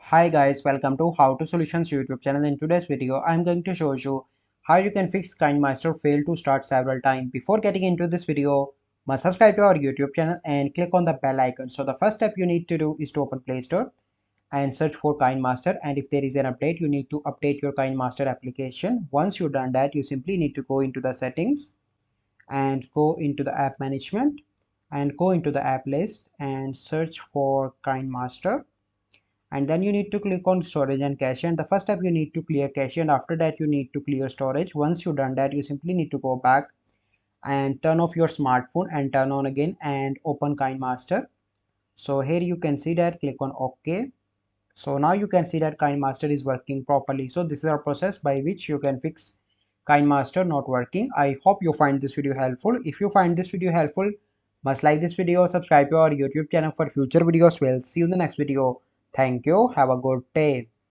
Hi guys, welcome to How to Solutions YouTube channel. In today's video, I'm going to show you how you can fix KineMaster fail to start several times. Before getting into this video, must subscribe to our YouTube channel and click on the bell icon. So the first step you need to do is to open Play Store and search for KineMaster. And if there is an update, you need to update your KineMaster application. Once you've done that, you simply need to go into the settings and go into the app management and go into the app list and search for KineMaster, and then you need to click on storage and cache. And the first step, you need to clear cache, and after that you need to clear storage. Once you've done that, you simply need to go back and turn off your smartphone and turn on again and open KineMaster. So here you can see that, click on OK. So now you can see that KineMaster is working properly. So this is our process by which you can fix KineMaster not working. I hope you find this video helpful. If you find this video helpful, must like this video, subscribe to our YouTube channel for future videos. We'll see you in the next video. Thank you. Have a good day.